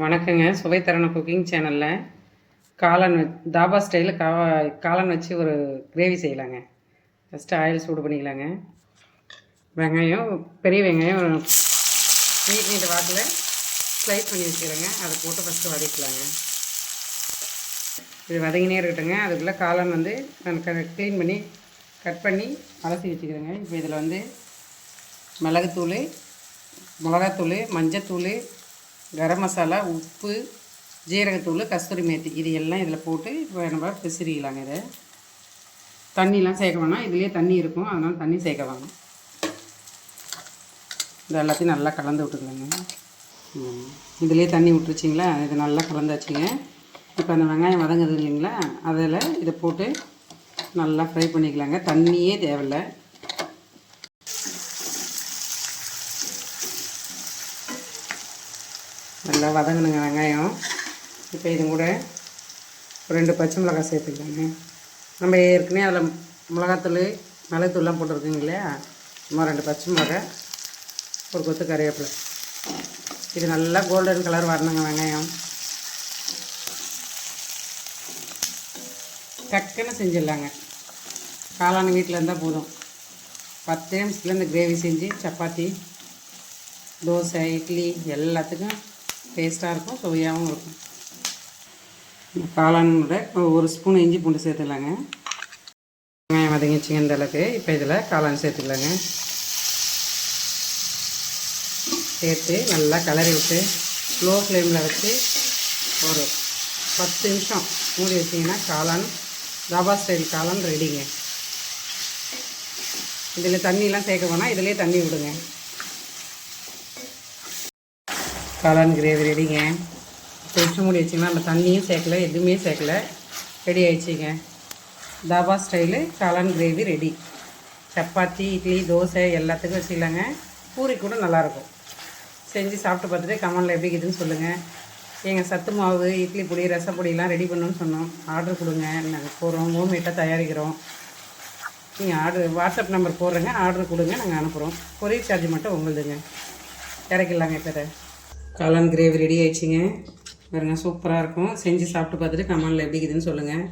வணக்கங்க. சுவைத்தரன குக்கிங் சேனலில் காளான் தாபா ஸ்டைலில் காளான் வச்சு ஒரு கிரேவி செய்யலாங்க. ஃபஸ்ட்டு ஆயில் சூடு பண்ணிக்கலாங்க. வெங்காயம், பெரிய வெங்காயம் நீட் வாக்கில் ஸ்லைஸ் பண்ணி வச்சுக்கிறேங்க. அதை போட்டு ஃபஸ்ட்டு வதக்கலாங்க. இது வதங்கினே இருக்கட்டுங்க. அதுக்குள்ளே காளான் நான் க்ளீன் பண்ணி கட் பண்ணி அலசி வச்சுக்கிறேங்க. இப்போ இதில் மிளகுத்தூள், மிளகாத்தூள், மஞ்சத்தூள், கரம் மசாலா, உப்பு, ஜீரகத்தூள், கஸ்தூரி மேத்தி இது எல்லாம் இதில் போட்டு இப்போ நம்ம பிசிறிக்கலாங்க. இதை தண்ணிலாம் சேர்க்க வேணாம், இதுலேயே தண்ணி இருக்கும், அதனால் தண்ணி சேர்க்க வேணாம். இது எல்லாத்தையும் நல்லா கலந்து விட்டுக்கலாங்க. இதுலேயே தண்ணி விட்டுருச்சிங்களா, இது நல்லா கலந்தாச்சுங்க. இப்போ அந்த வெங்காயம் வதங்குது இல்லைங்களா, அதில் இதை போட்டு நல்லா ஃப்ரை பண்ணிக்கலாங்க. தண்ணியே தேவையில்லை. நல்லா வதங்கணுங்க வெங்காயம். இப்போ இது கூட 2 பச்சை மிளகாய் சேர்த்துக்கலாங்க. நம்ம ஏற்கனவே அதில் மிளகாத்தூள், மிளகுத்தூள்லாம் போட்டுருக்குங்க இல்லையா, சும்மா 2 பச்சை மிளகாய், ஒரு கொத்து கறிவேப்பிலை. இது நல்லா கோல்டன் கலர் வரணுங்க வெங்காயம். டக்குன்னு செஞ்சிடலாங்க. காளான் வீட்டில் இருந்தால் போதும். 10 நிமிஷத்தில் இந்த கிரேவி செஞ்சு சப்பாத்தி, தோசை, இட்லி எல்லாத்துக்கும் டேஸ்ட்டாக இருக்கும், சுவையாகவும் இருக்கும். காளானோட 1 ஸ்பூன் இஞ்சி பூண்டு சேர்த்துக்கலாங்க. வெங்காயம் வதங்கிச்சிங்க இந்த அளவுக்கு. இப்போ இதில் காளான் சேர்த்துக்கலாங்க. சேர்த்து நல்லா கிளறி விட்டு ஸ்லோ ஃப்ளேமில் வச்சு ஒரு 10 நிமிஷம் மூடி வச்சிங்கன்னா காளான் தாபா ஸ்டைல் காளான் ரெடிங்க. இதில் தண்ணியெலாம் சேர்க்க வேணாம், இதிலே தண்ணி விடுங்க. காளான் கிரேவி ரெடிங்க. கொஞ்சம் மூடி வச்சிங்கன்னா நம்ம தண்ணியும் சேர்க்கல, எதுவுமே சேர்க்கல, ரெடி ஆயிடுச்சிங்க. தாபா ஸ்டைலு காளான் கிரேவி ரெடி. சப்பாத்தி, இட்லி, தோசை எல்லாத்துக்கும் வச்சுக்கலாங்க. பூரி கூட நல்லாயிருக்கும். செஞ்சு சாப்பிட்டு பார்த்துட்டு கமெண்டில் எப்படி இருக்குதுன்னு சொல்லுங்கள். எங்கள் சத்து மாவு, இட்லி பொடி, ரசப்பொடியெலாம் ரெடி பண்ணணும்னு சொன்னோம். ஆர்டர் கொடுங்க, நாங்கள் போகிறோம், ஹோம்மேட்டாக தயாரிக்கிறோம். நீங்கள் வாட்ஸ்அப் நம்பர் போடுறேங்க, ஆர்டர் கொடுங்க, நாங்கள் அனுப்புகிறோம். கொரியர் சார்ஜ் மட்டும் உங்களுதுங்க. இறக்கிடலாங்க. இப்போ காளான் கிரேவி ரெடி ஆயிடுச்சிங்க. பாருங்கள், சூப்பராக இருக்கும். செஞ்சு சாப்பிட்டு பார்த்துட்டு கமெண்டில் எப்படி இருக்குதுன்னு சொல்லுங்கள்.